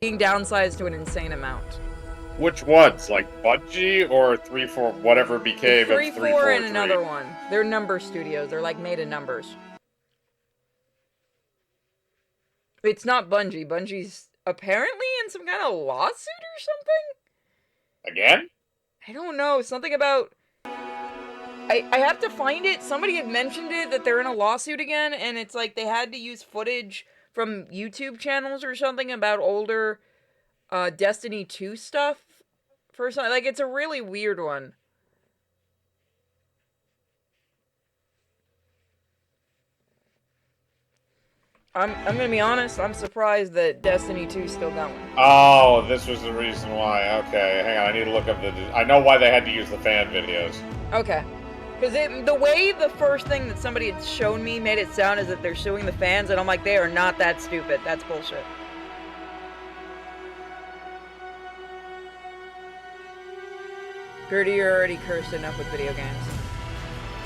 being downsized to an insane amount. Which ones? Like Bungie or 3-4, whatever became of 3-4 and 343? another one. They're number studios. They're like made of numbers. It's not Bungie. Bungie's apparently in some kind of lawsuit or something? Again? I don't know. Something about... I have to find it. Somebody had mentioned it, that they're in a lawsuit again, and it's like they had to use footage from YouTube channels or something about older Destiny 2 stuff for something. Like, it's a really weird one. I'm gonna be honest, I'm surprised that Destiny 2 is still going. Oh, this was the reason why. Okay, hang on. I need to look up the... I know why they had to use the fan videos. Okay. Because the way the first thing that somebody had shown me made it sound as if they're suing the fans, and I'm like, they are not that stupid. That's bullshit. Gertie, you're already cursed enough with video games.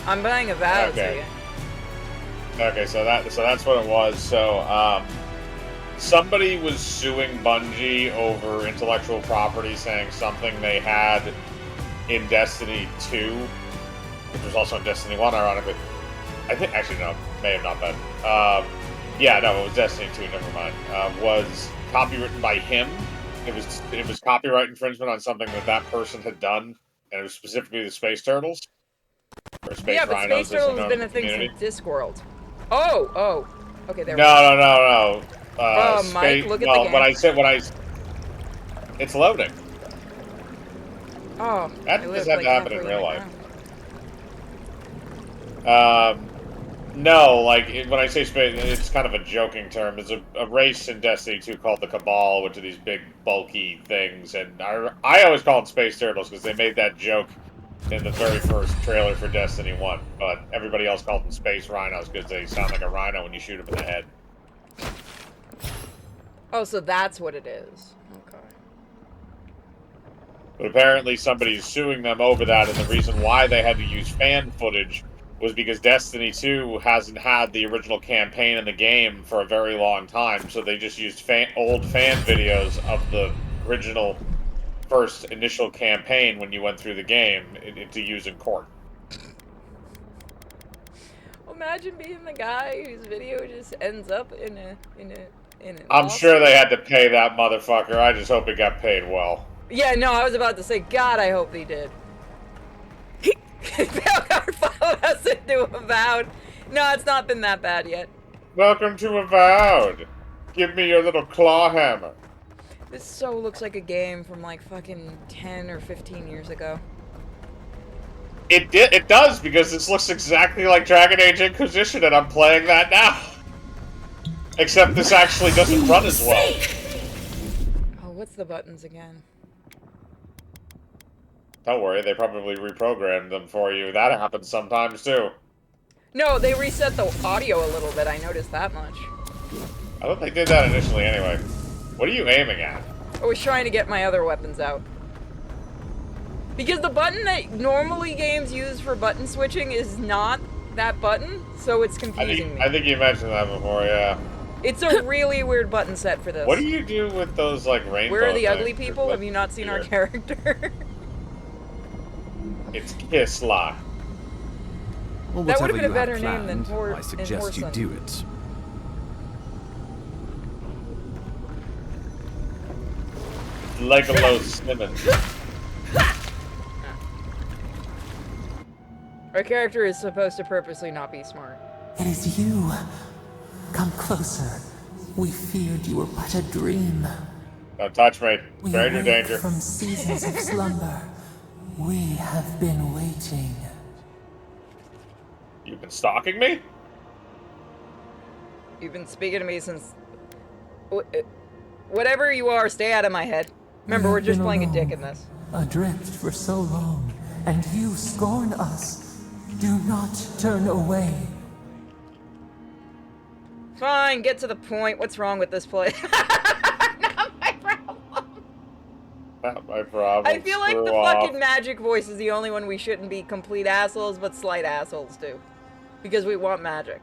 I'm buying Avowed, okay. Okay, so that's what it was. So, somebody was suing Bungie over intellectual property, saying something they had in Destiny 2, which was also in Destiny 1, ironically. I think, actually, no, may have not been. Yeah, no, it was Destiny 2, never mind. Was copywritten by him. It was copyright infringement on something that person had done, and it was specifically the Space Turtles. Or Space yeah, but Rhinos, Space Turtles has been a thing since Discworld. Oh! Okay, there we go. No. Mike, look at the game. It's loading. Oh, that doesn't have to happen in real life. No, like, when I say space, it's kind of a joking term. There's a race in Destiny 2 called the Cabal, which are these big, bulky things, and I always call them Space Turtles because they made that joke in the very first trailer for Destiny 1, but everybody else called them Space Rhinos because they sound like a rhino when you shoot them in the head. Oh, so that's what it is. Okay. But apparently somebody's suing them over that, and the reason why they had to use fan footage was because Destiny 2 hasn't had the original campaign in the game for a very long time, so they just used old fan videos of the original first initial campaign when you went through the game to use in court. Imagine being the guy whose video just ends up in an I'm sure they had to pay that motherfucker. I just hope it got paid well. Yeah, no, I was about to say, God, I hope they did. Belgar followed us into Avowed. No, it's not been that bad yet. Welcome to Avowed. Give me your little claw hammer. This so looks like a game from like fucking 10 or 15 years ago. It does, because this looks exactly like Dragon Age Inquisition, and I'm playing that now. Except this actually doesn't run as well. Oh, what's the buttons again? Don't worry, they probably reprogrammed them for you. That happens sometimes, too. No, they reset the audio a little bit, I noticed that much. I don't think they did that initially anyway. What are you aiming at? I was trying to get my other weapons out. Because the button that normally games use for button switching is not that button, so it's confusing me. I think you mentioned that before, yeah. It's a really weird button set for this. What do you do with those, like, rainbow Where are the things? ugly people? Have you not seen our character? It's Kisla. Well, that would have been a better name than I suggest you do it. Legolas Simmons. Our character is supposed to purposely not be smart. It is you. Come closer. We feared you were but a dream. Don't touch me. We Stranger danger. From seasons of slumber. We have been waiting. You've been stalking me? You've been speaking to me since... Whatever you are, stay out of my head. Remember, we're just playing a dick in this. Adrift for so long, and you scorn us. Do not turn away. Fine, get to the point. What's wrong with this place? Not my problem. Not my problem. I feel like the fucking magic voice is the only one we shouldn't be complete assholes, but slight assholes too. Because we want magic.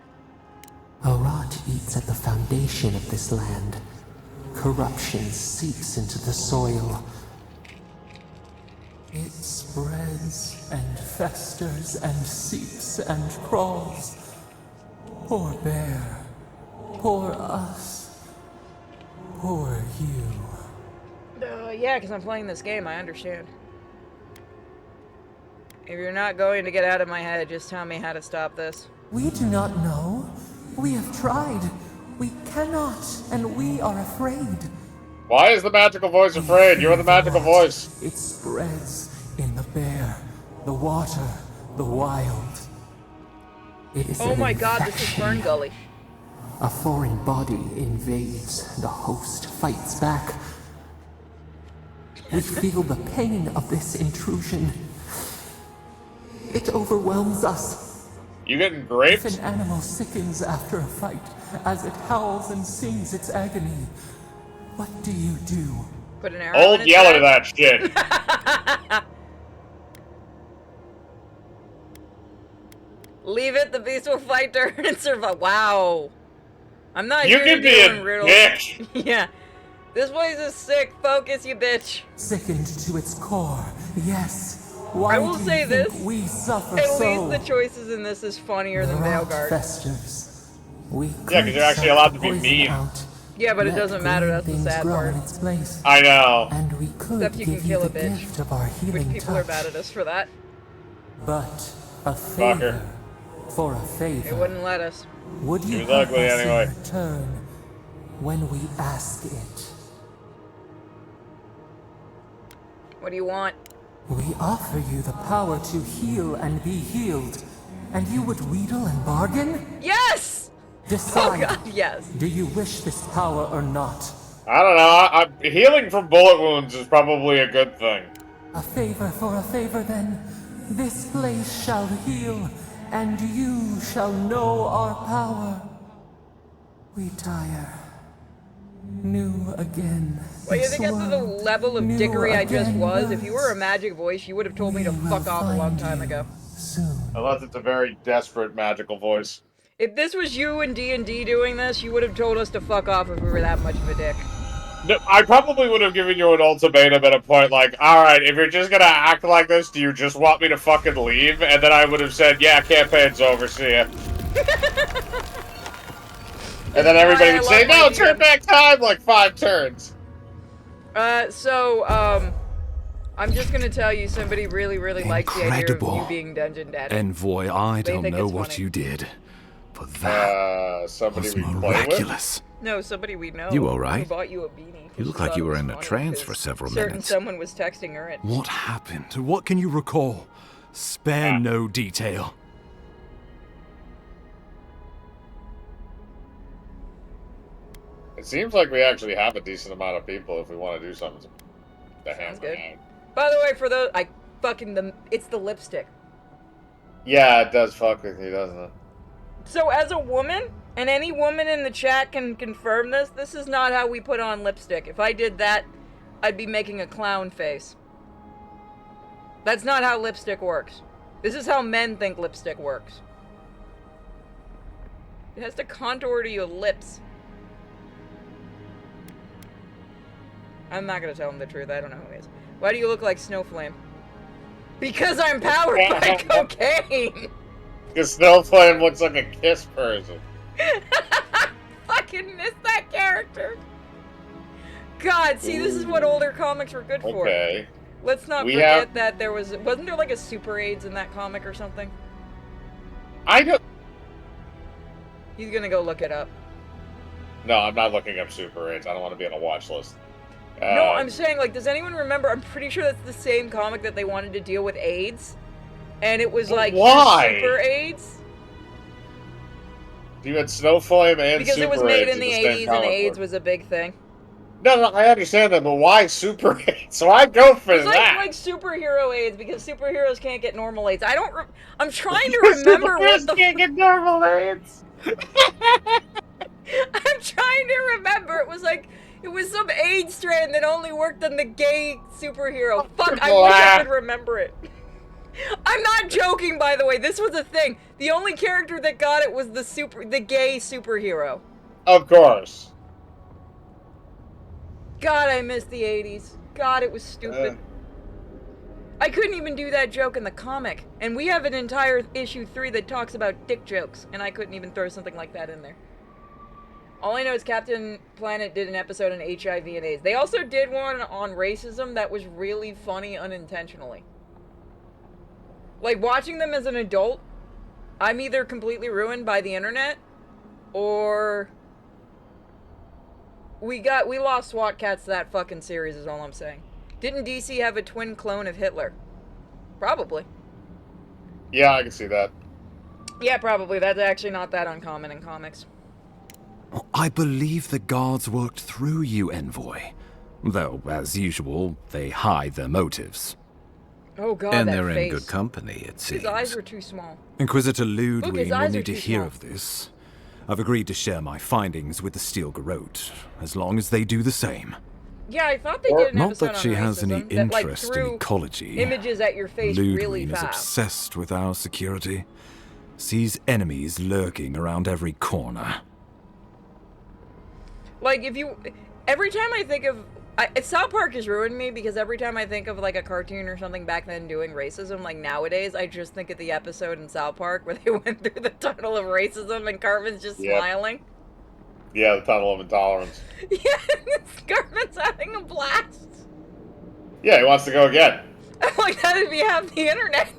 A rot eats at the foundation of this land. corruption seeps into the soil. It spreads and festers and seeps and crawls. Poor bear. Poor us. Poor you. Yeah, because I'm playing this game, I understand. If you're not going to get out of my head, just tell me how to stop this. We do not know. We have tried. We cannot, and we are afraid. Why is the magical voice afraid? You're the magical voice. It spreads in the bear, the water, the wild. It is Oh an my god, this is infection. Fern Gully. A foreign body invades, the host fights back. We feel the pain of this intrusion. It overwhelms us. You getting If graped? an animal sickens after a fight, as it howls and sings its agony, what do you do? Put an arrow in Old its yellow to back. that shit. Leave it, the beast will fight her and survive. Wow. I'm not You here can to be do a riddles. bitch. Yeah. This place is sick. Focus, you bitch. Sickened to its core, yes. Why I will do say you think this, we suffer At so? least the choices in this is funnier than Rot Veilguard. festers. We Yeah, 'cause could you're actually suck allowed the to be poison mean. out, Yeah, but it let doesn't matter. green That's the things sad grow part. in its place. I know. And we could Except you give can kill you a the bitch, gift of our Which healing people are touch. mad at us for that. But a Fuck her. favor for a They favor. wouldn't let us. Would you She's help ugly us anyway. in return when we ask it? What do you want? We offer you the power to heal and be healed, and you would wheedle and bargain? Yes! Oh Decide. god, yes. Do you wish this power or not? I don't know. Healing from bullet wounds is probably a good thing. A favor for a favor then. This place shall heal, and you shall know our power. We tire. New again. Well, you this think after the world, level of new dickery I just again was, if you were a words. magic voice, you would have told me to We fuck will off a long find time you ago. Soon. Unless it's a very desperate magical voice. If this was you and D&D doing this, you would have told us to fuck off if we were that much of a dick. No, I probably would have given you an ultimatum at a point like, alright, if you're just gonna act like this, do you just want me to fucking leave? And then I would have said, yeah, campaign's over, see ya. And then everybody would say, no, turn back time, like 5 turns. I'm just gonna tell you, somebody really, really likes the idea of you Incredible. being Dungeon Daddy. Envoy, I They don't think know it's what funny. you did, but that Somebody was we play with? miraculous. No, somebody we know. You all right? Who bought you a beanie. 'cause You look she like thought you it were was in a funny trance because for several certain minutes. someone was texting her it. What happened? What can you recall? Spare no detail. It seems like we actually have a decent amount of people if we want to do something to hammer good. out. By the way, for those, it's the lipstick. Yeah, it does fuck with you, doesn't it? So as a woman, and any woman in the chat can confirm this is not how we put on lipstick. If I did that, I'd be making a clown face. That's not how lipstick works. This is how men think lipstick works. It has to contour to your lips. I'm not gonna tell him the truth, I don't know who he is. Why do you look like Snowflame? Because I'm powered by cocaine! Because Snowflame looks like a kiss person. Fucking miss that character! God, see, this is what older comics were good for. Okay. Let's not We forget have- that wasn't there like a Super AIDS in that comic or something? I don't... He's gonna go look it up. No, I'm not looking up Super 8s. I don't want to be on a watch list. No, I'm saying, like, does anyone remember? I'm pretty sure that's the same comic that they wanted to deal with AIDS. And it was But like why? Super AIDS. You had Snowflame and Because Super it was made 8s in the same 80s and comic AIDS book. was a big thing. No, I understand that, but why Super 8? So I go for It's that. like superhero AIDS because superheroes can't get normal AIDS. I'm trying to remember what the can't get normal AIDS. I'm trying to remember. It was some AIDS strand that only worked on the gay superhero. Fuck, I wish I could remember it. I'm not joking, by the way. This was a thing. The only character that got it was the gay superhero. Of course. God, I miss the 80s. God, it was stupid. I couldn't even do that joke in the comic. And we have an entire issue 3 that talks about dick jokes, and I couldn't even throw something like that in there. All I know is Captain Planet did an episode on HIV and AIDS. They also did one on racism that was really funny unintentionally. Like, watching them as an adult, I'm either completely ruined by the internet, or we lost SWAT cats to that fucking series is all I'm saying. Didn't DC have a twin clone of Hitler? Probably. Yeah, I can see that. Yeah, probably. That's actually not that uncommon in comics. I believe the guards worked through you, Envoy. Though, as usual, they hide their motives. Oh god, And that they're face. in good company, it seems. His eyes were too small. Inquisitor Look, his Ludwig will eyes are need to too hear small. of this. I've agreed to share my findings with the Steel Garrote, as long as they do the same. Yeah, I thought they did an Not episode that on she has any racism that, like, interest in threw ecology. images at your face Ludwig really is fast. obsessed with our security. Sees enemies lurking around every corner. Like, every time I think of, South Park has ruined me because every time I think of, like, a cartoon or something back then doing racism, like, nowadays, I just think of the episode in South Park where they went through the tunnel of racism and Cartman's just smiling. Yeah, the tunnel of intolerance. Yeah, Cartman's having a blast. Yeah, he wants to go again. I'm like, how did we have the internet?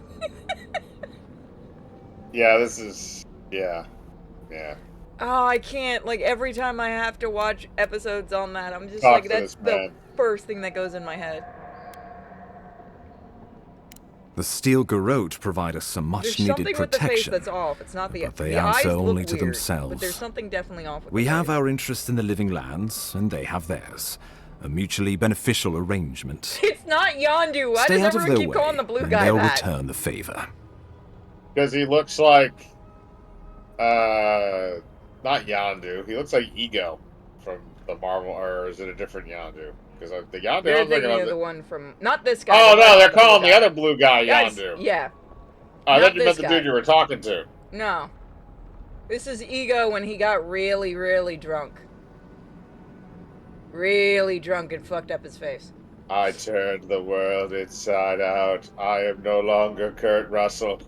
Yeah, this is... Yeah. Yeah. Oh, I can't. Like, every time I have to watch episodes on that, I'm just Talk like, to that's this the man. first thing that goes in my head. The Steel Garrote provide us some There's much-needed something with the face protection. that's off. It's not the But they the eyes answer look only to weird, themselves. But there's something definitely off with We the have face. our interest in the living lands, and they have theirs. A mutually beneficial arrangement. It's not Yondu. Why Stay does out of everyone their keep way, calling the blue and guy they'll that? return the favor. Because he looks like... not Yondu. He looks like Ego from the Marvel... Or is it a different Yondu? Because the Yondu... They're I'm thinking thinking of of the the... one from... Not this guy. Oh, but no, they're the blue calling the guy. other blue guy Guys, Yondu. yeah. I not thought you meant this the guy. dude you were talking to. No. This is Ego when he got really, really drunk. Really drunk and fucked up his face. I turned the world inside out. I am no longer Kurt Russell.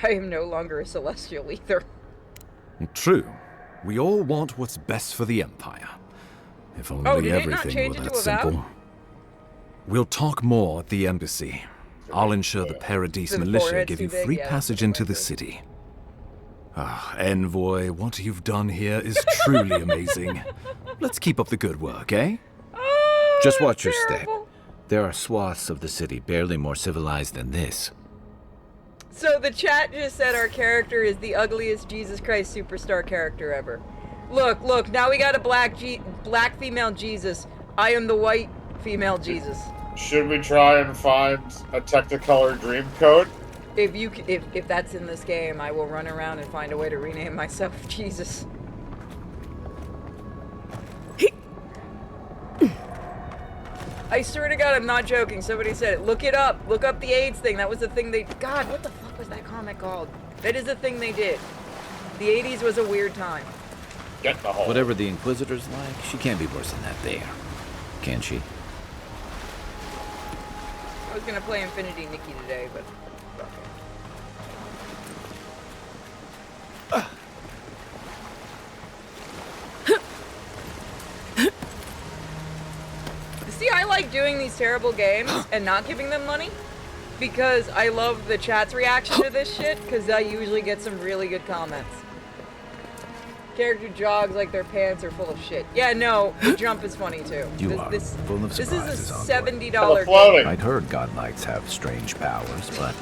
I am no longer a celestial either. True. We all want what's best for the Empire. If only Oh, did it not everything change were it that to Avowed? simple. We'll talk more at the embassy. I'll ensure the Paradise The militia forehead's give too you big? free Yeah, passage that's into what the I city. Ah, Envoy, what you've done here is truly amazing. Let's keep up the good work, eh? Oh, Just watch your step. terrible. There are swaths of the city barely more civilized than this. So the chat just said our character is the ugliest Jesus Christ superstar character ever. Look, now we got a black female Jesus. I am the white female Jesus. Should we try and find a Technicolor dream coat? If that's in this game, I will run around and find a way to rename myself Jesus. I swear to God, I'm not joking. Somebody said it. Look it up. Look up the AIDS thing. That was the thing they... God, what the fuck was that comic called? That is the thing they did. The 80s was a weird time. Get in the hole. Whatever the Inquisitor's like, she can't be worse than that there. Can she? I was gonna play Infinity Nikki today, but... fuck it. See, I like doing these terrible games and not giving them money because I love the chat's reaction to this shit because I usually get some really good comments. Character jogs like their pants are full of shit. Yeah, no, the jump is funny too. You are full of This surprises, is a Envoy. $70 floating. game. I'd heard godlikes have strange powers, but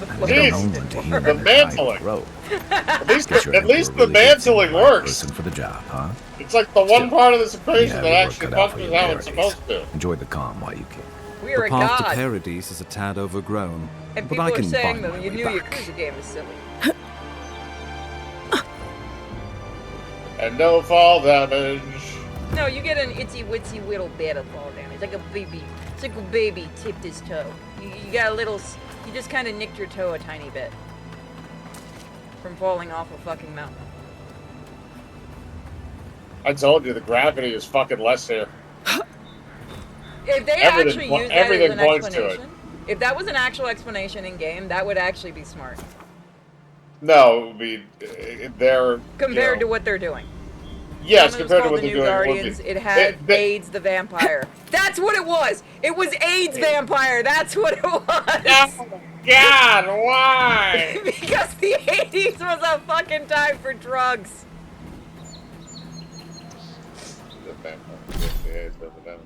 I Jeez, don't know when to hear the that mantling. grow. At least Guess you're the really mantling the right works. person for the job, huh? It's like the one Still, part of this You equation have that your work actually cut out for functions you how it's nowadays. supposed to. Enjoy the calm while you can. We are The a path to god. Paradise is a tad overgrown, And but people I are can saying find that my you way knew your back. Yakuza game is silly. And no fall damage. No, you get an itsy witsy whittle bit of fall damage. Like a baby. It's like a baby tipped his toe. You got a little... You just kind of nicked your toe a tiny bit. From falling off a fucking mountain. I told you the gravity is fucking less here. If they Everything actually po- use that as everything an points to it. explanation, if that was an actual explanation in game, that would actually be smart No, it would be they're compared to what they're doing. Yes, When it was compared to called what the they're New doing, Guardians, it it would had be. AIDS the vampire. That's what it was. It was AIDS vampire. That's what it was. Oh God, why? Because the 80s was a fucking time for drugs. The vampire.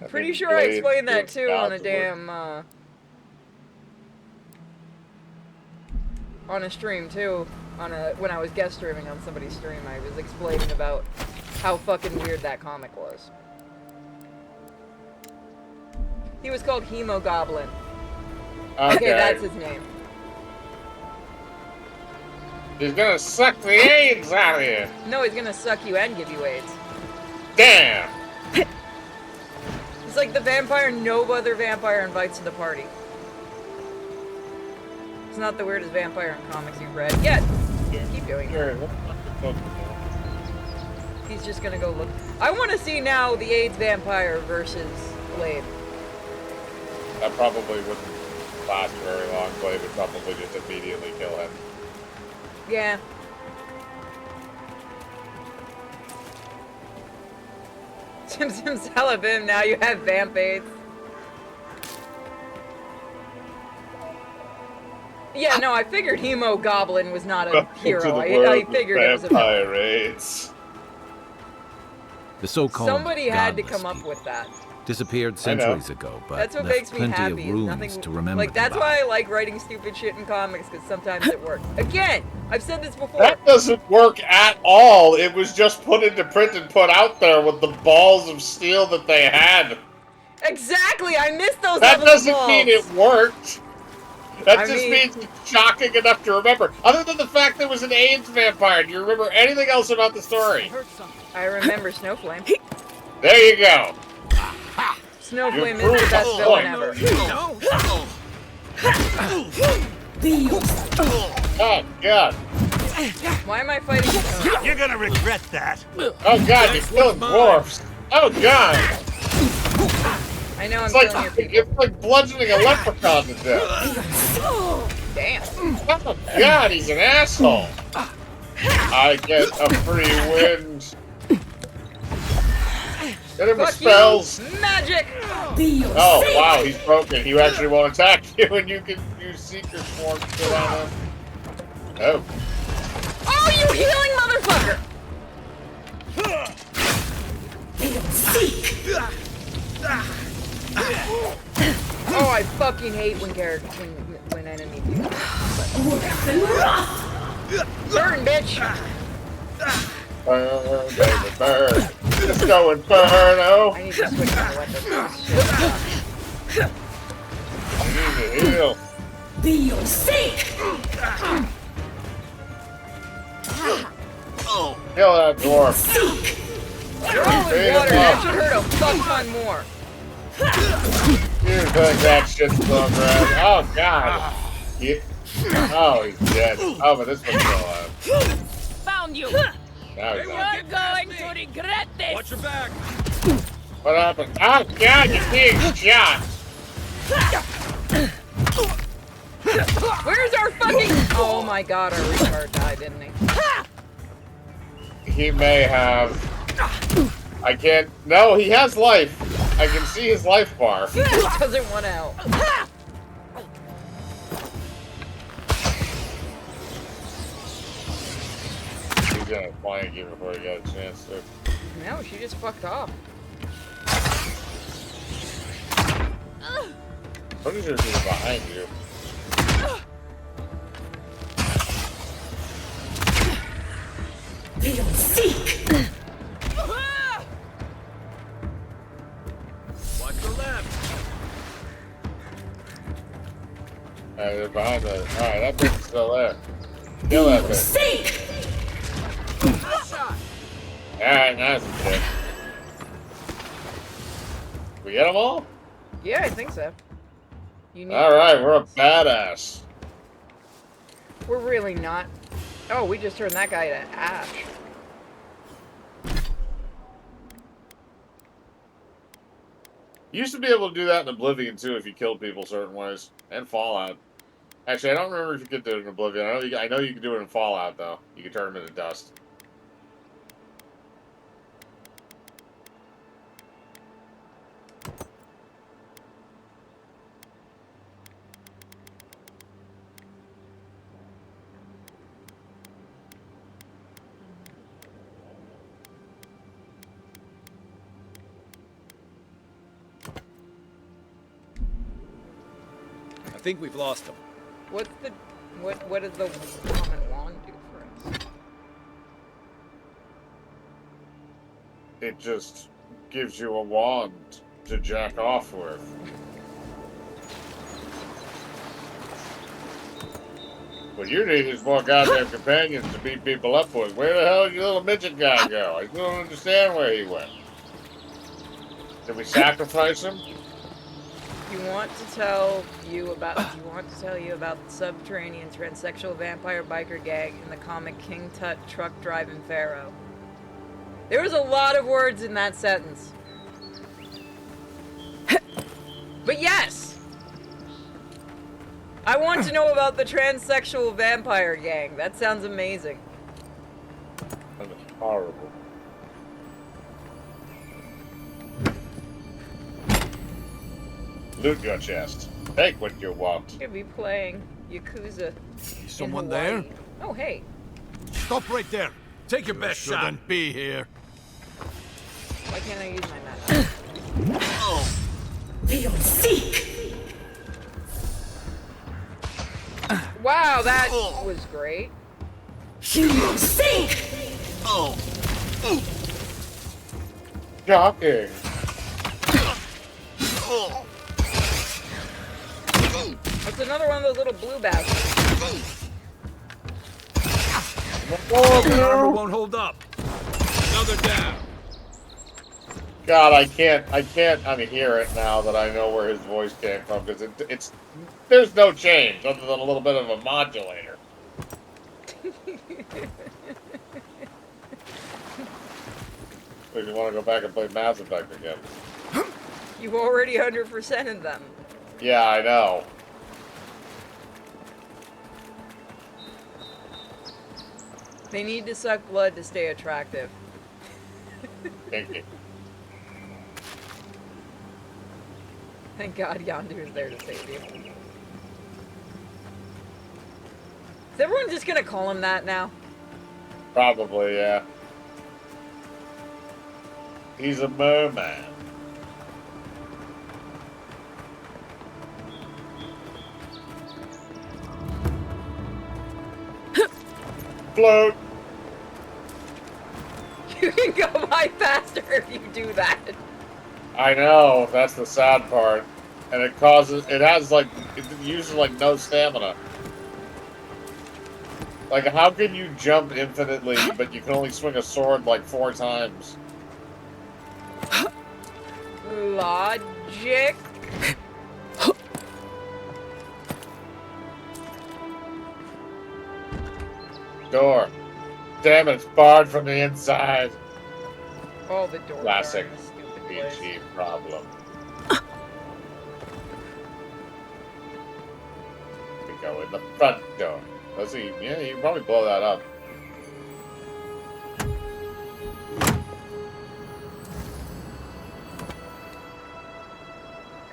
I'm pretty sure I explained that too on a damn on a stream too. When I was guest streaming on somebody's stream, I was explaining about how fucking weird that comic was. He was called Hemogoblin. Okay, that's his name. He's gonna suck the AIDS out of you. No, he's gonna suck you and give you AIDS. Damn. It's like the vampire no other vampire invites to the party. It's not the weirdest vampire in comics you've read yet. Keep doing it. He's just gonna go look. I want to see now the AIDS vampire versus Blade. That probably wouldn't last very long. Blade would probably just immediately kill him. Yeah. Simpsons Celibim, now you have vamp AIDS. Yeah, no, I figured Hemogoblin was not a hero. I figured it was a vampire AIDS. The so-called Somebody had to godless come up people with that. disappeared centuries ago, but That's what left makes me plenty happy. of Is ruins nothing to remember. like that's them why by. I like writing stupid shit in comics, because sometimes it works. Again, I've said this before. That doesn't work at all. It was just put into print and put out there with the balls of steel that they had. Exactly, I missed those. That doesn't balls. mean it worked. That I just mean- means it's shocking enough to remember. Other than the fact there was an AIDS vampire, do you remember anything else about the story? I remember Snowflame. There you go. Snowflame You is the proved best the villain point. ever. Oh God. Why am I fighting? You're gonna regret that. Oh God, you're killing dwarfs. Oh God. I know I'm It's like killing your people. it's like bludgeoning a leprechaun to death. Damn. Oh God, he's an asshole. I get a free wind. Get him with Fuck spells. you, magic. Oh wow, he's broken. He actually won't attack you, and you can use Seeker Swarm to get on him. Oh. Oh, you healing motherfucker! Oh, I fucking hate when when enemy people. Burn, bitch! Burn, baby, burn. Let's go Inferno. I need to switch my weapon. Shit. I need to heal. Kill that dwarf. You're all in Beat water. him That up. should hurt a fuck ton more. You think that shit's still around? Oh God. Oh, he's dead. Oh, but this one's still alive. Found you! Now he's You're not. going to regret this! Watch your back. What happened? Oh God, you're being shot. Where's our fucking... Oh my god, our retard died, didn't he? He may have. I can't. No, he has life. I can see his life bar. Doesn't want out. He's gonna flank you before he got a chance to. No, she just fucked off. Pretty sure she's behind you. Watch the left. Alright, they're behind us. Alright, that bitch is still there. Kill that bitch. Alright, nice and shit. We get them all? Yeah, I think so. You need... Alright, we're a badass. We're really not. Oh, we just turned that guy to ash. You used to be able to do that in Oblivion too if you killed people certain ways, and Fallout. Actually, I don't remember if you could do it in Oblivion. I know you could do it in Fallout though. You could turn them into dust. I think we've lost him. What does the common wand do for us? It just gives you a wand to jack off with. What you need is more goddamn companions to beat people up with. Where the hell did your little midget guy go? I don't understand where he went. Did we sacrifice him? Do you want to tell you about the subterranean transsexual vampire biker gang in the comic King Tut truck driving pharaoh? There was a lot of words in that sentence. But yes! I want to know about the transsexual vampire gang. That sounds amazing. That was horrible. Loot your chest. Take what you want. You could be playing Yakuza. Is someone there? Oh, hey. Stop right there. Take your best shot. Shouldn't be here. Why can't I use my map? Wow, that was great. Shocking. That's another one of those little blue bastards. The armor won't hold up. Another down. God, I can't hear it now that I know where his voice came from, because there's no change other than a little bit of a modulator. If you want to go back and play Mass Effect again. You've already 100%ed them. Yeah, I know. They need to suck blood to stay attractive. Kinky. Thank God Yondu is there to save you. Is everyone just gonna call him that now? Probably, yeah. He's a merman. Float! You can go by faster if you do that. I know, that's the sad part. And it uses like no stamina. Like, how can you jump infinitely, but you can only swing a sword like 4 times? Logic. Door. Damn it, it's barred from the inside. Oh, the door. Classic Stupid place. PG problem. We go in the front door. Let's see. Yeah, you can probably blow that up.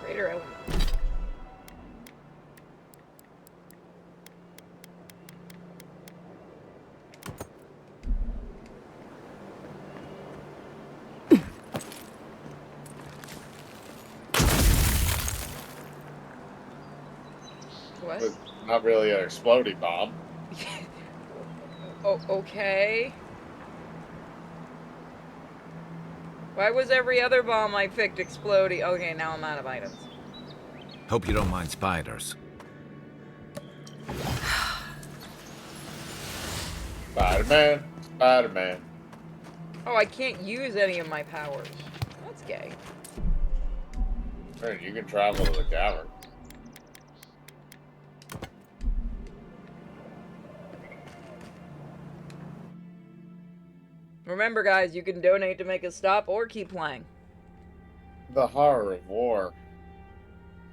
Greater element. What? It's not really an exploding bomb. Oh, okay. Why was every other bomb I picked exploding? Okay, now I'm out of items. Hope you don't mind spiders. Spider-Man. Spider-Man. Oh, I can't use any of my powers. That's gay. Hey, you can travel to the cavern. Remember, guys, you can donate to make us stop or keep playing. The horror of war.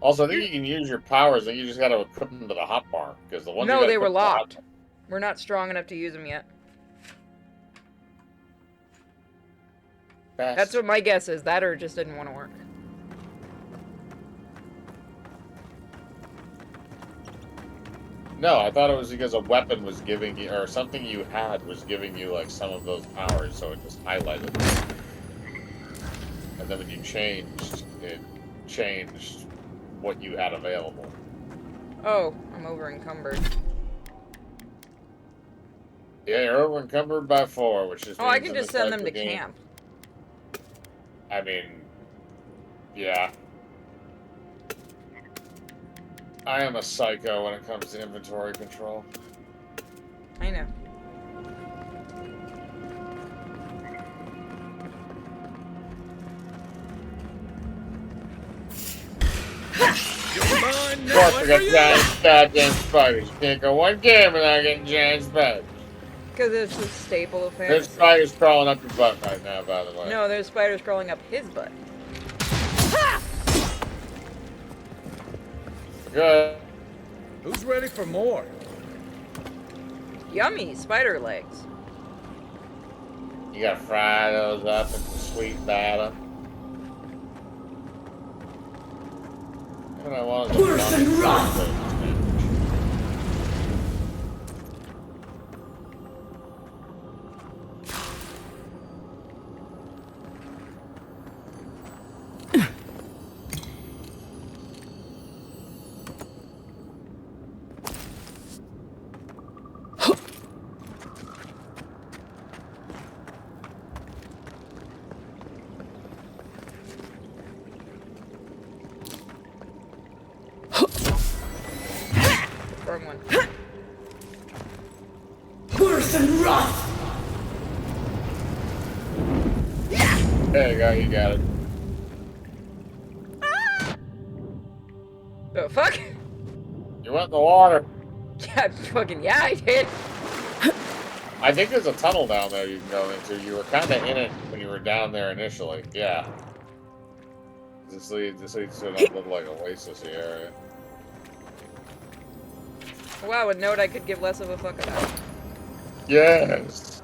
Also, I think you can use your powers, and you just got to equip them to the hotbar, because the ones you No, got they were equipped to the locked. hotbar- We're not strong enough to use them yet. That's what my guess is. That or it just didn't want to work. No, I thought it was because a weapon was giving you, or something you had was giving you, like, some of those powers, so it just highlighted them. And then when you changed, it changed what you had available. Oh, I'm over encumbered. Yeah, you're over encumbered by 4, which is. Oh, I can just send them to camp. I mean, yeah. I am a psycho when it comes to inventory control. I know. Of course, we got giant goddamn spiders. You can't go one game without getting giant spiders. Because it's a staple of There's fantasy. spiders crawling up your butt right now, by the way. No, there's spiders crawling up his butt. Good. Who's ready for more? Yummy spider legs. You gotta fry those up in some sweet batter. And I want to Worse than rough. Wrong one. Worse than rough. There you go, you got it. The fuck? You went in the water. Yeah, fucking yeah, I did. I think there's a tunnel down there you can go into. You were kind of in it when you were down there initially. Yeah. This leads to an little like oasis area. Wow, a note I could give less of a fuck about. Yes.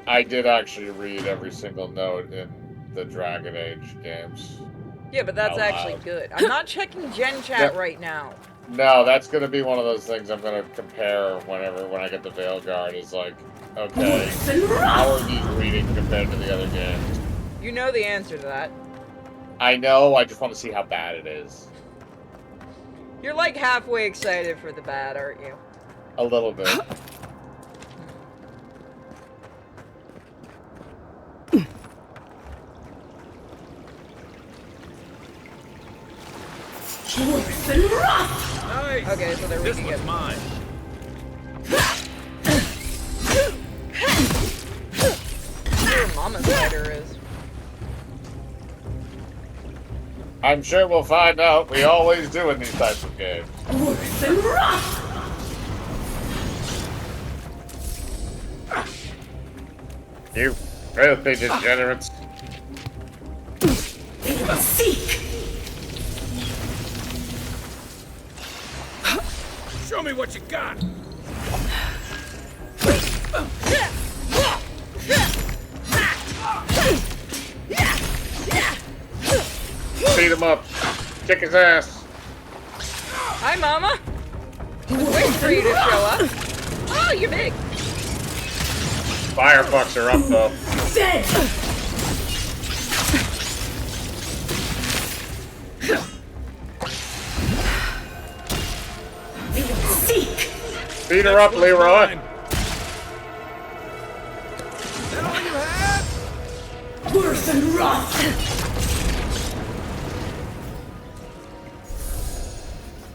I did actually read every single note in the Dragon Age games. Yeah, but that's Out actually loud. good. I'm not checking Gen Chat right now. No, that's gonna be one of those things I'm gonna compare when I get the Veilguard. Is like, okay, how are these reading compared to the other games? You know the answer to that. I know. I just want to see how bad it is. You're like halfway excited for the bad, aren't you? A little bit. Worse than rough. Nice. Okay, so they're This reading one's it. mine. Who your mama spider is. I'm sure we'll find out. We always do in these types of games. Worse than rough. You filthy degenerates. They will seek. Show me what you got. Beat him up. Kick his ass. Hi, Mama. I was waiting for you to show up. Oh, you're big. Firefucks are up though. Dead. They will seek. Beat her up, Leroy. Mine. That all you had? Worse than rough.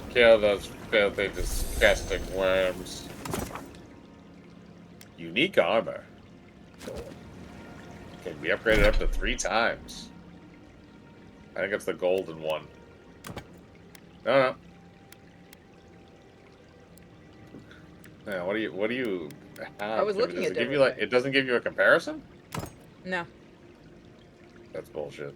Kill those filthy, disgusting worms. Unique armor. Can be upgraded up to 3 times. I think it's the golden one. No. Yeah, what do you I was looking at Does it give you different like it doesn't give you a comparison? No. That's bullshit.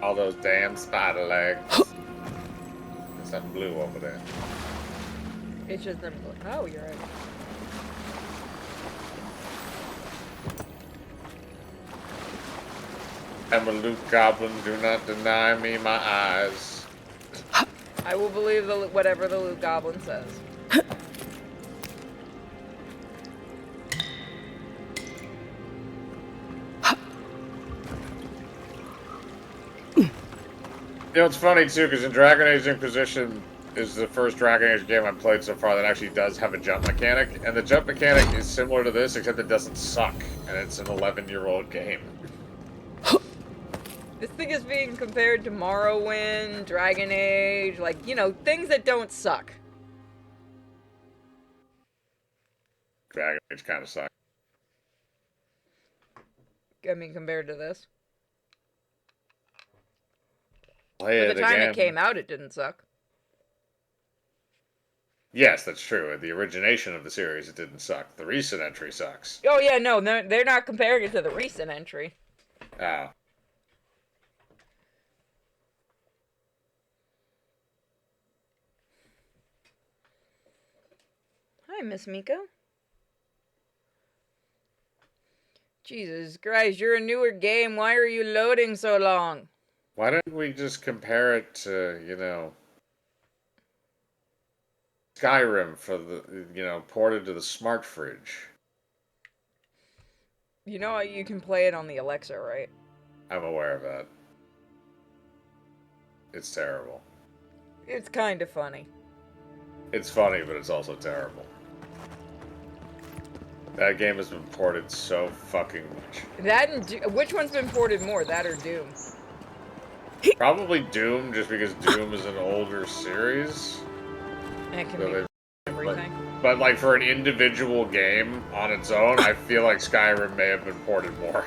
All those damn spider legs. There's something blue over there. It's just them. Oh, you're right. I'm a Luke Goblin, do not deny me my eyes. I will believe whatever the Luke Goblin says. You know, it's funny too, because in Dragon Age Inquisition is the first Dragon Age game I've played so far that actually does have a jump mechanic, and the jump mechanic is similar to this, except it doesn't suck, and it's an 11-year-old game. This thing is being compared to Morrowind, Dragon Age, like, you know, things that don't suck. Dragon Age kind of sucks. I mean, compared to this. Play By it the time again. it came out, it didn't suck. Yes, that's true. At the origination of the series, it didn't suck. The recent entry sucks. Oh, yeah, no, they're not comparing it to the recent entry. Oh. Hi, Miss Miko. Jesus Christ, you're a newer game. Why are you loading so long? Why don't we just compare it to, you know, Skyrim for the, you know, ported to the smart fridge? You know you can play it on the Alexa, right? I'm aware of that. It's terrible. It's kind of funny. It's funny, but it's also terrible. That game has been ported so fucking much. That and which one's been ported more, that or Doom? Probably Doom, just because Doom is an older series. And it can So be they- everything. But like for an individual game on its own, I feel like Skyrim may have been ported more.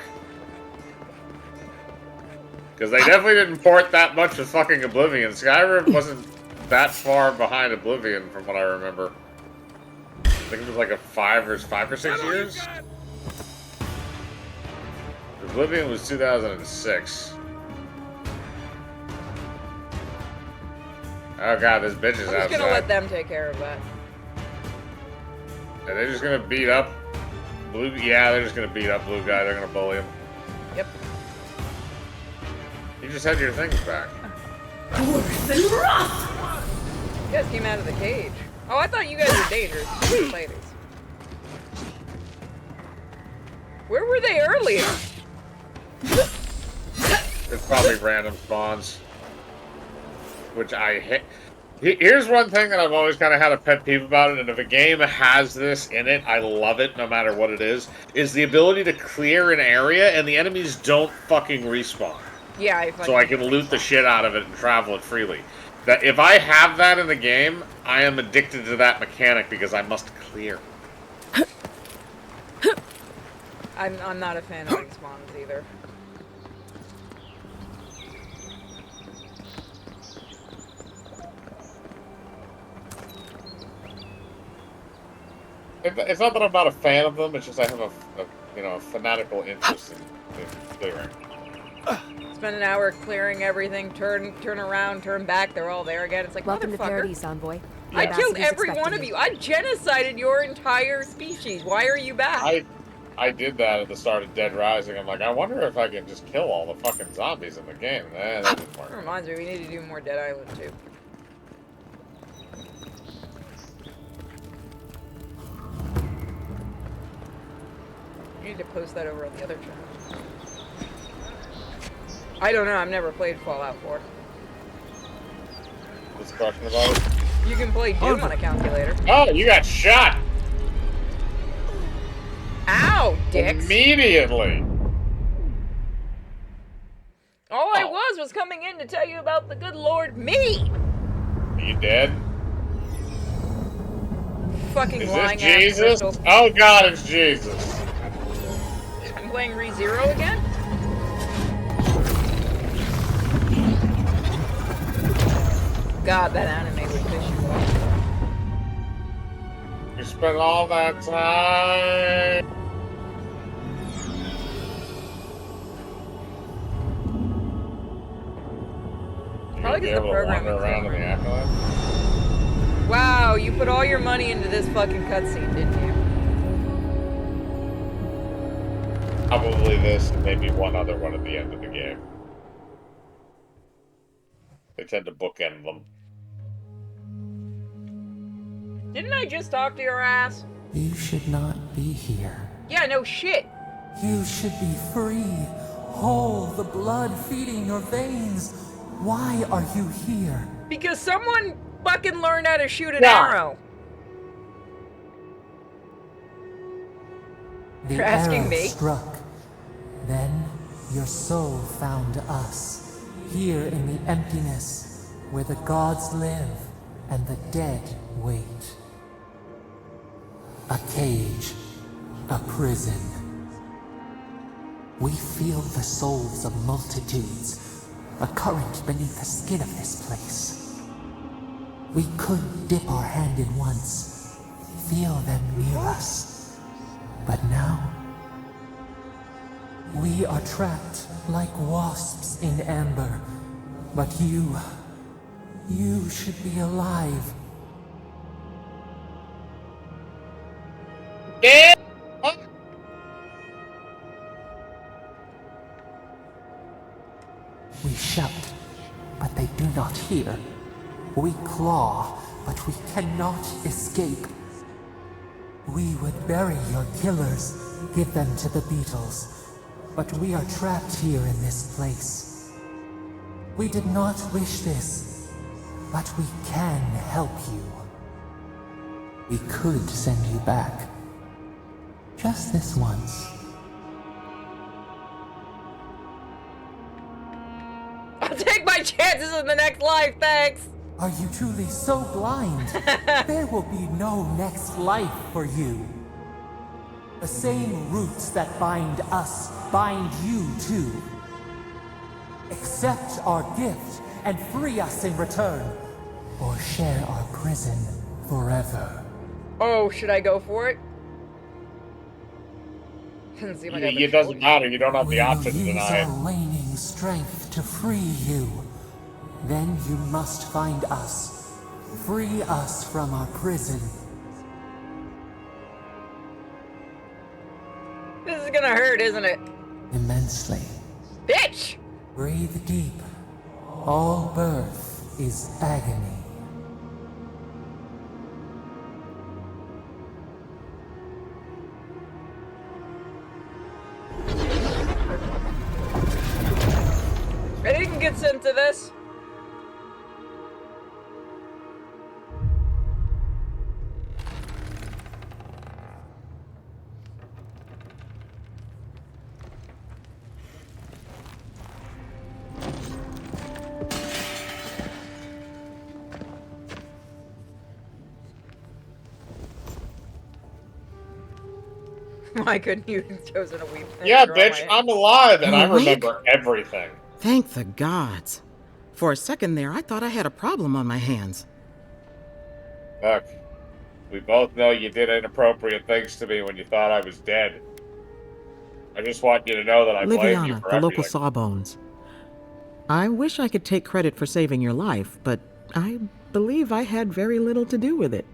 Because they definitely didn't port that much with fucking Oblivion. Skyrim wasn't that far behind Oblivion from what I remember. I think it was like a 5 or 6 years. Oblivion was 2006. Oh god, this bitch is I'm just outside. gonna let them take care of that. Are they just gonna beat up Blue? Yeah, they're just gonna beat up Blue Guy. They're gonna bully him. Yep. You just had your things back. You guys came out of the cage. Oh, I thought you guys were dangerous. You didn't play these. Where were they earlier? It's probably random spawns. Which I hate. Here's one thing that I've always kind of had a pet peeve about it, and if a game has this in it, I love it no matter what it is the ability to clear an area and the enemies don't fucking respawn. Yeah, So I can loot the shit out of it and travel it freely. That if I have that in the game, I am addicted to that mechanic because I must clear. I'm not a fan of respawns either. It's not that I'm not a fan of them, it's just I have a you know, a fanatical interest in clearing. Spend an hour clearing everything, turn around, turn back, they're all there again. It's like, Welcome to motherfucker. Paradise, Envoy. The I killed ambassador's every one expecting of you. I genocided your entire species. Why are you back? I did that at the start of Dead Rising. I'm like, I wonder if I can just kill all the fucking zombies in the game. That didn't work. That reminds me, we need to do more Dead Island too. You need to post that over on the other channel. I don't know, I've never played Fallout 4. What's the question about it? You can play Doom on a calculator. Oh, you got shot! Ow, dicks! Immediately! All I was coming in to tell you about the good Lord me! Are you dead? fucking Is lying this ass Jesus? crystal. Oh god, it's Jesus. I'm playing ReZero again? God, that anime would piss you off. You spent all that time. You Probably gonna be because the able to program wander is around in the different. afterlife? Wow, you put all your money into this fucking cutscene, didn't you? Probably this and maybe one other one at the end of the game. They tend to bookend them. Didn't I just talk to your ass? You should not be here. Yeah, no shit. You should be free, whole, the blood feeding your veins. Why are you here? Because someone fucking learned how to shoot an Yeah. arrow. The You're asking arrow me? struck. Then your soul found us, here in the emptiness, where the gods live and the dead wait. A cage, a prison. We feel the souls of multitudes, a current beneath the skin of this place. We could dip our hand in once, feel them near us. But now, we are trapped like wasps in amber. But you should be alive. Yeah. We shout, but they do not hear. We claw, but we cannot escape. We would bury your killers, give them to the beetles, but we are trapped here in this place. We did not wish this, but we can help you. We could send you back. Just this once. I'll take my chances in the next life, thanks. Are you truly so blind? There will be no next life for you. The same roots that bind us bind you too. Accept our gift and free us in return, or share our prison forever. Oh, should I go for it? Doesn't seem like I've been It doesn't told. matter. You don't have We the will option to use deny it. our waning strength to free you. Then you must find us. Free us from our prison. This is gonna hurt, isn't it? Immensely. Bitch! Breathe deep. All birth is agony. I didn't get sent to this. Why couldn't you have chosen a weep? Yeah, bitch, I'm alive and I You're awake? remember everything. Thank the gods. For a second there, I thought I had a problem on my hands. Look, we both know you did inappropriate things to me when you thought I was dead. I just want you to know that I blame you Liviana, for the local everything. Sawbones. I wish I could take credit for saving your life, but I believe I had very little to do with it.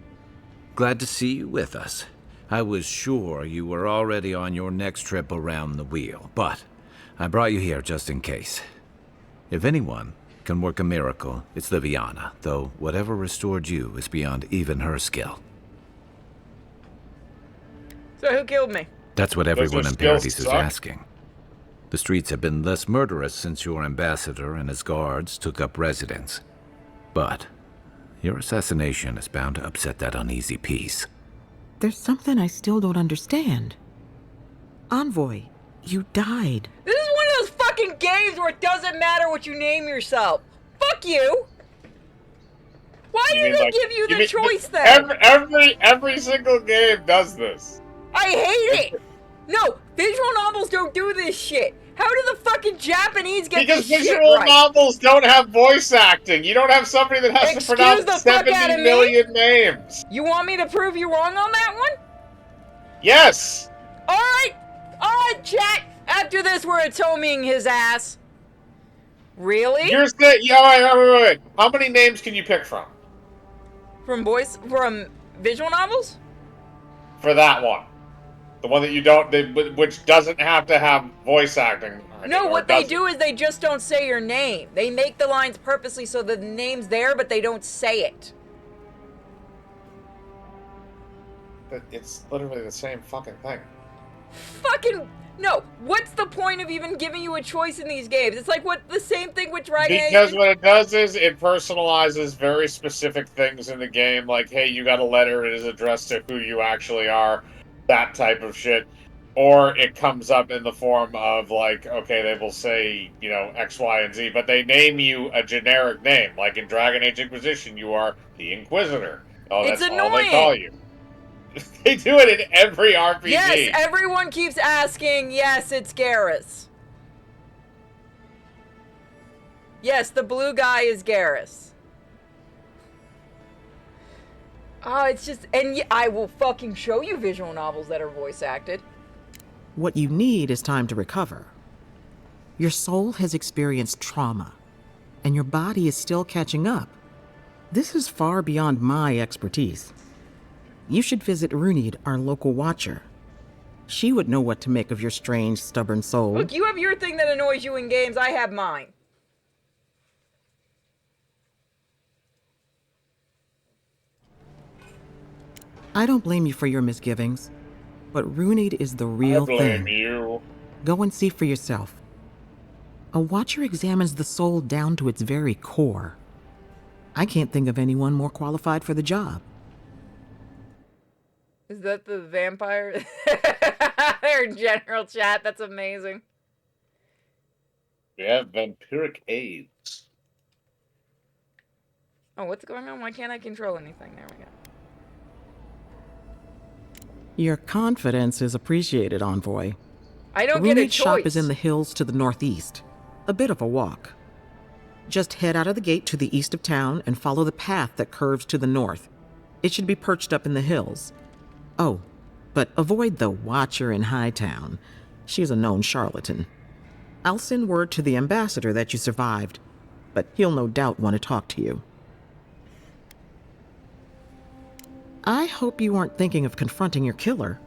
Glad to see you with us. I was sure you were already on your next trip around the wheel, but I brought you here just in case. If anyone can work a miracle, it's Liviana, though whatever restored you is beyond even her skill. So who killed me? That's what everyone in skills Paradise is suck. asking. The streets have been less murderous since your ambassador and his guards took up residence. But your assassination is bound to upset that uneasy peace. There's something I still don't understand. Envoy, you died. This is one of those fucking games where it doesn't matter what you name yourself. Fuck you! Why You do mean they like give you you the mean- choice then? every single game does this. I hate it! No, visual novels don't do this shit. How do the fucking Japanese get Because this shit visual right? novels don't have voice acting. You don't have somebody that has to Excuse pronounce the fuck 70 outta me? million names. You want me to prove you wrong on that one? Yes. Alright, chat. After this, we're atoning his ass. Really? You're saying, yeah, wait. How many names can you pick from? From visual novels? For that one. The one that you don't, which doesn't have to have voice acting. No, or what they does it? do is they just don't say your name. They make the lines purposely so the name's there, but they don't say it. But it's literally the same fucking thing. Fucking no! What's the point of even giving you a choice in these games? It's like the same thing with Dragon Age. Because what it does is it personalizes very specific things in the game, like, hey, you got a letter, it is addressed to who you actually are, that type of shit. Or it comes up in the form of, like, okay, they will say, you know, X, Y, and Z, but they name you a generic name. Like in Dragon Age Inquisition, you are the Inquisitor. Oh, It's that's annoying. all they call you. They do it in every RPG. Yes, everyone keeps asking, yes, it's Garrus. Yes, the blue guy is Garrus. Oh, it's just, and I will fucking show you visual novels that are voice acted. What you need is time to recover. Your soul has experienced trauma, and your body is still catching up. This is far beyond my expertise. You should visit Runid, our local watcher. She would know what to make of your strange, stubborn soul. Look, you have your thing that annoys you in games, I have mine. I don't blame you for your misgivings, but Runid is the real I blame thing. you. Go and see for yourself. A watcher examines the soul down to its very core. I can't think of anyone more qualified for the job. Is that the vampire? Their general chat, that's amazing. We have vampiric AIDS. Oh, what's going on? Why can't I control anything? There we go. Your confidence is appreciated, Envoy. I don't get a Runid's shop is choice. in the hills to the northeast. A bit of a walk. Just head out of the gate to the east of town and follow the path that curves to the north. It should be perched up in the hills. Oh, but avoid the Watcher in Hightown. She's a known charlatan. I'll send word to the ambassador that you survived, but he'll no doubt want to talk to you. I hope you aren't thinking of confronting your killer.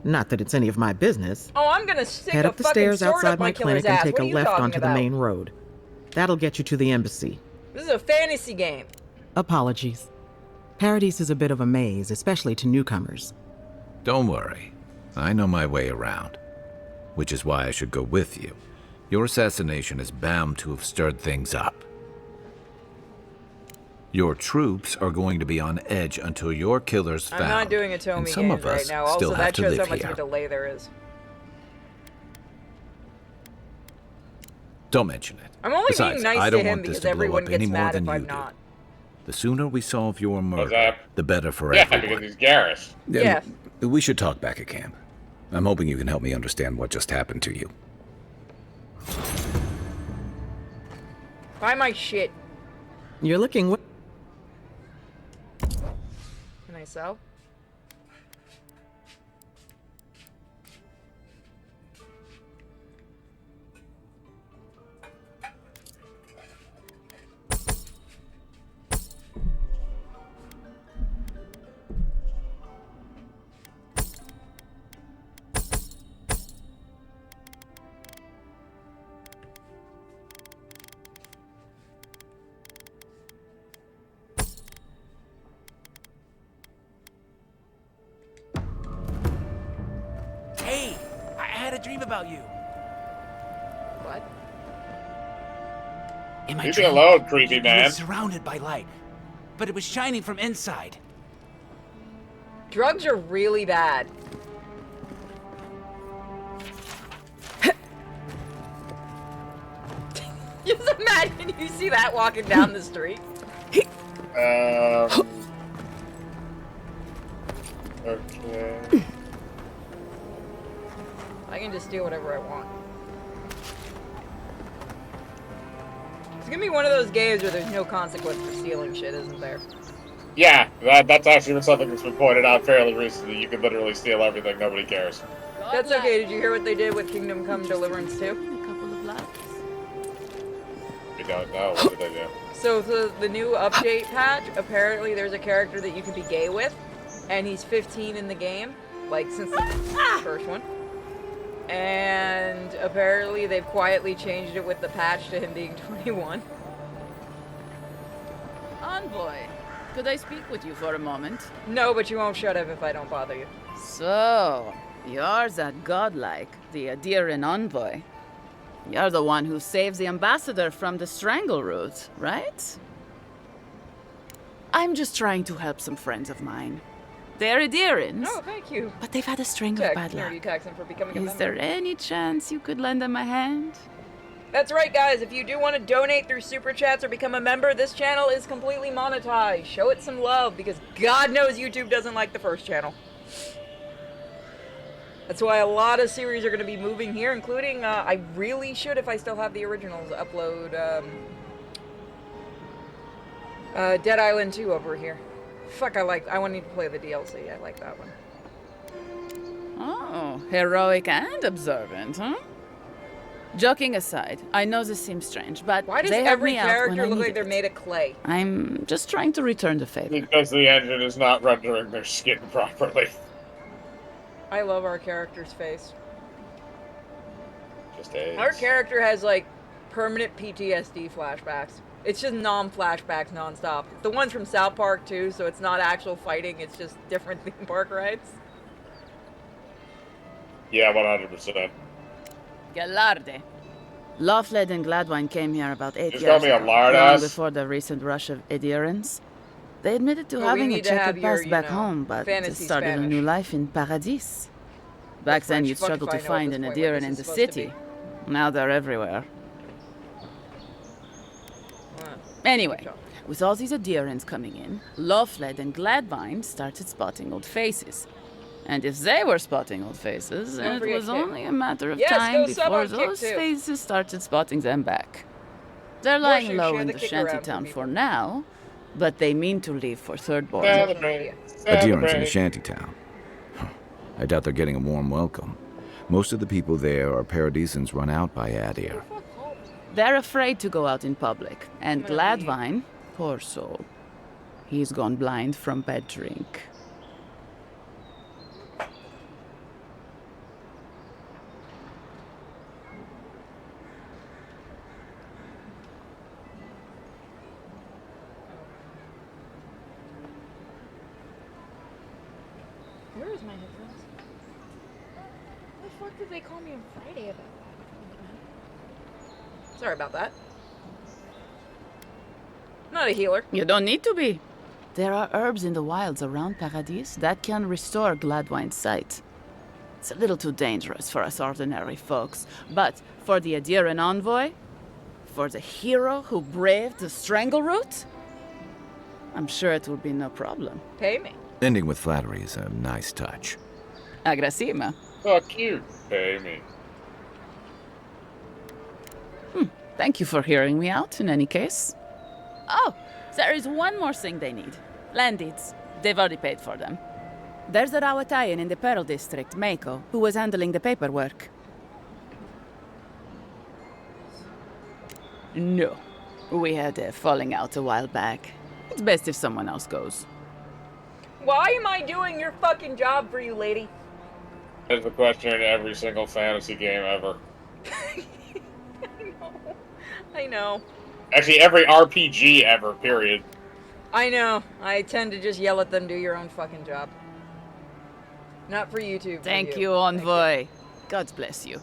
Not that it's any of my business. Oh, I'm gonna stick Head a up the fucking stairs sword outside up my my killer's clinic and ass. take What a are you left talking onto the about? main road. That'll get you to the embassy. This is a fantasy game. Apologies. Paradise is a bit of a maze, especially to newcomers. Don't worry. I know my way around. Which is why I should go with you. Your assassination is bound to have stirred things up. Your troops are going to be on edge until your killer's found. I'm not doing a and Tomy some games of us right now. still Also, have that to shows how live much of here. a delay there is. Don't mention it. I'm only Besides, being nice I to don't him want this because to blow everyone up any gets more mad than if I'm you do. not. The sooner we solve your murder, that? the better for Yeah, everyone. because he's Garrus. Yeah. We should talk back at camp. I'm hoping you can help me understand what just happened to you. Buy my shit. You're looking Can I sell? Hey, I had a dream about you. What? In my Leave me dream, alone, creepy you man. were surrounded by light, but it was shining from inside. Drugs are really bad. Just imagine you see that walking down the street. Okay. I can just steal whatever I want. It's gonna be one of those games where there's no consequence for stealing shit, isn't there? Yeah, that's actually been something that's been pointed out fairly recently. You can literally steal everything, nobody cares. That's okay. Did you hear what they did with Kingdom Come Deliverance 2? A couple of laughs. We don't know. What did they do? So the new update patch, apparently there's a character that you can be gay with, and he's 15 in the game, like since the first one. And apparently they've quietly changed it with the patch to him being 21. Envoy, could I speak with you for a moment? No, but you won't shut up if I don't bother you. So, you're that godlike, the Adiran envoy. You're the one who saves the ambassador from the strangle root, right? I'm just trying to help some friends of mine. They're Adirans, Oh, thank you. but they've had a string of Text, bad nerdy luck. text him for becoming a Is member. there any chance you could lend them a hand? That's right, guys. If you do want to donate through Super Chats or become a member, this channel is completely monetized. Show it some love, because God knows YouTube doesn't like the first channel. That's why a lot of series are going to be moving here, including, I really should, if I still have the originals, upload, Dead Island 2 over here. Fuck, I want to play the DLC. I like that one. Oh, heroic and observant, huh? Joking aside, I know this seems strange, but Why does they helped every me out when character I look like needed they're it. made of clay? I'm just trying to return the favor. Because the engine is not rendering their skin properly. I love our character's face. Just AIDS. Our character has, like, permanent PTSD flashbacks. It's just non-flashbacks nonstop. The ones from South Park, too, so it's not actual fighting, it's just different theme park rides. Yeah, 100%. Galarde. Lawfled and Gladwine came here about 8 Just years call me a ago, lard long ass? before the recent rush of adherents. They admitted to Well, we having a need to have checkered your, past you back know, home, but they fantasy started a Spanish. new life in Paradis. Back then, French. you'd Fuck struggle if I to know at find this an point what adherent this in is the supposed to city. Now they're everywhere. Huh. Anyway, Good job. with all these adherents coming in, Lawfled and Gladwine started spotting old faces. And if they were spotting old faces, Don't then it forget was Kit. only a matter of Yes, time go sub before on Kit, those too. faces started spotting them back. They're More lying shoes, low share in the the kick shanty around for town people. for now, but they mean to leave for Third Born. Celebrate. Adherents in a Celebrate. shantytown. I doubt they're getting a warm welcome. Most of the people there are Paradisans run out by Adir. They're afraid to go out in public, and Maybe. Gladwine, poor soul, he's gone blind from bad drink. Where is my headphones? What the fuck did they call me on Friday about that? Sorry about that. Not a healer. You don't need to be. There are herbs in the wilds around Paradis that can restore Gladwine's sight. It's a little too dangerous for us ordinary folks, but for the Adiran envoy, for the hero who braved the strangle root, I'm sure it will be no problem. Pay me. Ending with flattery is a nice touch. Agrasima. Fuck you. Pay me. Thank you for hearing me out, in any case. Oh, there is one more thing they need. Land deeds. They've already paid for them. There's a Rawatayan in the Pearl District, Mako, who was handling the paperwork. No. We had a falling out a while back. It's best if someone else goes. Why am I doing your fucking job for you, lady? That's the question in every single fantasy game ever. I know. Actually, every RPG ever, period. I know. I tend to just yell at them, do your own fucking job. Not for YouTube. for Thank you. you, Envoy. God bless you.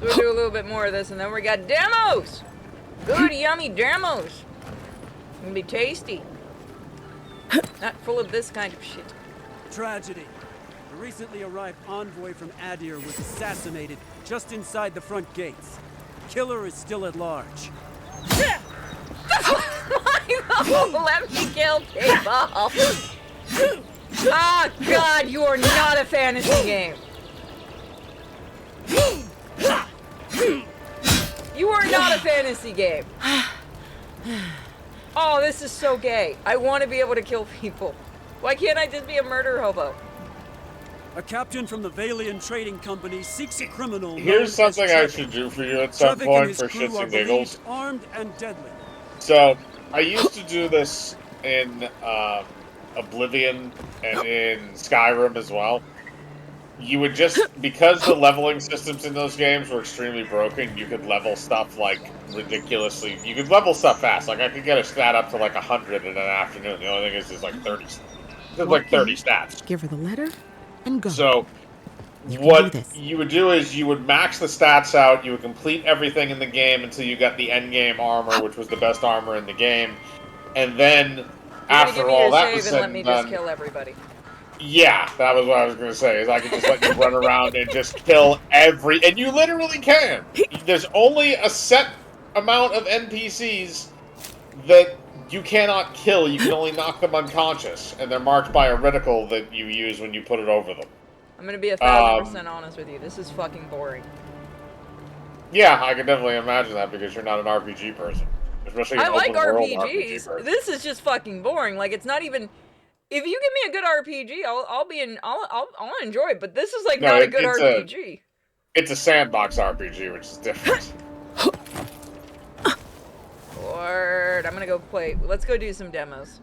So we'll do a little bit more of this, and then we got demos! Good, yummy demos! Gonna be tasty. Not full of this kind of shit. Tragedy. The recently arrived envoy from Adir was assassinated just inside the front gates. Killer is still at large. Let me kill people. Oh God, you are not a fantasy game. You are not a fantasy game. Oh, this is so gay. I want to be able to kill people. Why can't I just be a murder hobo? A captain from the Valian Trading Company seeks a criminal. Here's something I should do for you at some point for shits and giggles. Armed and deadly. So, I used to do this in Oblivion and in Skyrim as well. You would just, because the leveling systems in those games were extremely broken, you could level stuff like ridiculously. You could level stuff fast. Like I could get a stat up to like 100 in an afternoon. The only thing is, there's like 30. There's like 30 stats. Give her the letter and go. So, what you would do is you would max the stats out. You would complete everything in the game until you got the end game armor, which was the best armor in the game, and then after all that was said and done, just kill everybody. Yeah, that was what I was going to say, is I could just let you run around and just kill and you literally can! There's only a set amount of NPCs that you cannot kill, you can only knock them unconscious, and they're marked by a reticle that you use when you put it over them. I'm going to be 1,000% honest with you, this is fucking boring. Yeah, I can definitely imagine that, because you're not an RPG person. Especially an I like RPG RPGs, this is just fucking boring, like it's not even... If you give me a good RPG, I'll enjoy it. But this is like not a good RPG. It's a sandbox RPG, which is different. Lord, I'm gonna go play. Let's go do some demos.